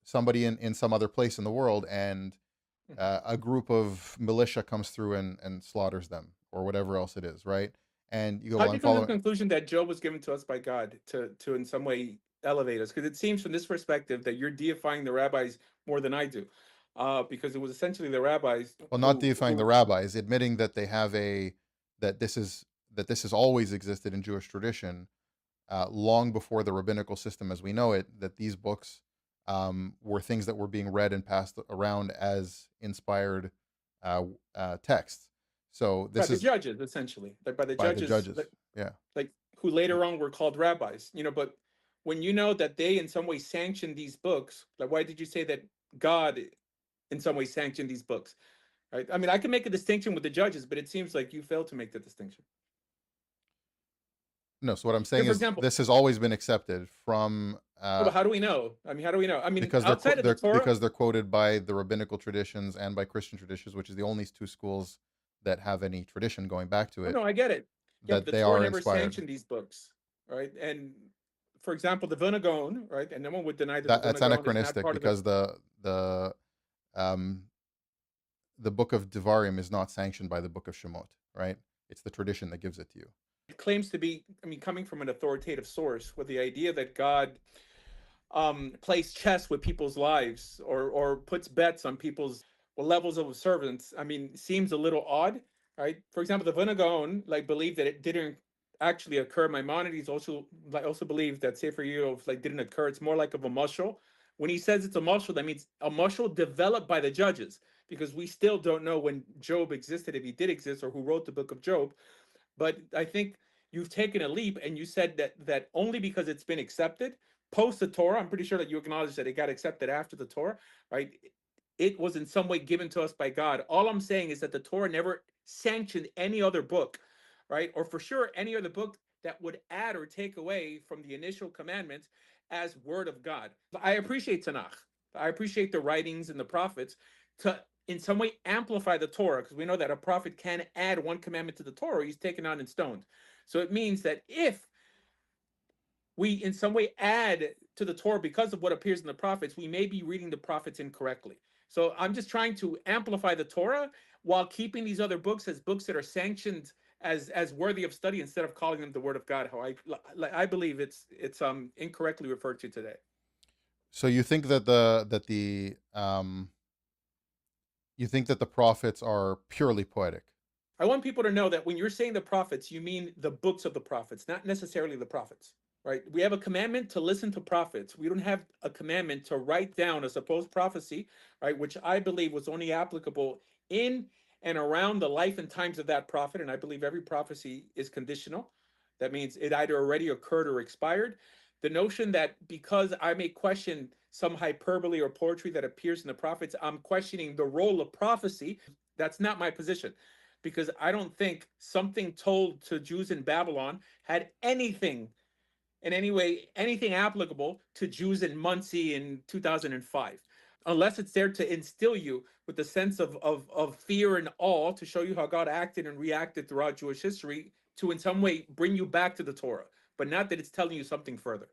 somebody in some other place in the world, and Mhm. a group of militia comes through and slaughters them or whatever else it is, right? And you go, How well, do I'm you come to the following. conclusion that Job was given to us by God to in some way elevate us? Because it seems from this perspective that you're deifying the rabbis more than I do, because it was essentially the rabbis Well, not deifying the who rabbis, admitting that they have a that this has always existed in Jewish tradition, long before the rabbinical system as we know it. That these books were things that were being read and passed around as inspired texts. So by this the is judges essentially, like by the by the judges, judges. Yeah. like who later on were called rabbis. But when you know that they in some way sanctioned these books, like why did you say that God in some way sanctioned these books? Right? I mean, I can make a distinction with the judges, but it seems like you failed to make the distinction. No. So what I'm saying For is example, this has always been accepted from no, but how do we know? I mean, how do we know? I mean, outside of the Torah, because they're quoted by the rabbinical traditions and by Christian traditions, which is the only two schools that have any tradition going back to oh it, no, I get it. Yeah, but that the they Torah are never inspired. sanctioned these books, right? And for example, the Vilna Gaon, right? And no one would deny that the That's Vilna Gaon is not anachronistic part of the. because um the book of Devarim is not sanctioned by the book of Shemot, right? It's the tradition that gives it to you. It claims to be, I mean, coming from an authoritative source, with the idea that God plays chess with people's lives or puts bets on people's levels of observance. I mean, seems a little odd, right? For example, the Vilna Gaon like believed that it didn't actually occur. Maimonides also believed that Sefer Yov like didn't occur. It's more like of a mushal. When he says it's a mushal, that means a mushal developed by the judges, because we still don't know when Job existed, if he did exist, or who wrote the book of Job. But I think you've taken a leap and you said that only because it's been accepted post the Torah. I'm pretty sure that you acknowledge that it got accepted after the Torah, right? It was in some way given to us by God. All I'm saying is that the Torah never sanctioned any other book, right? Or for sure any other book that would add or take away from the initial commandments as word of God. I appreciate Tanakh. I appreciate the writings and the prophets to in some way amplify the Torah, because we know that a prophet can add one commandment to the Torah, he's taken on and stoned. So it means that if we in some way add to the Torah because of what appears in the prophets, we may be reading the prophets incorrectly. So I'm just trying to amplify the Torah while keeping these other books as books that are sanctioned as worthy of study, instead of calling them the word of God. How I believe it's incorrectly referred to today. So you think that you think that the prophets are purely poetic. I want people to know that when you're saying the prophets, you mean the books of the prophets, not necessarily the prophets, right? We have a commandment to listen to prophets. We don't have a commandment to write down a supposed prophecy, right? Which I believe was only applicable in and around the life and times of that prophet. And I believe every prophecy is conditional. That means it either already occurred or expired. The notion that because I may question some hyperbole or poetry that appears in the prophets, I'm questioning the role of prophecy. That's not my position, because I don't think something told to Jews in Babylon had anything in any way, anything applicable to Jews in Muncie in 2005. Unless it's there to instill you with the sense of fear and awe, to show you how God acted and reacted throughout Jewish history, to in some way bring you back to the Torah, but not that it's telling you something further.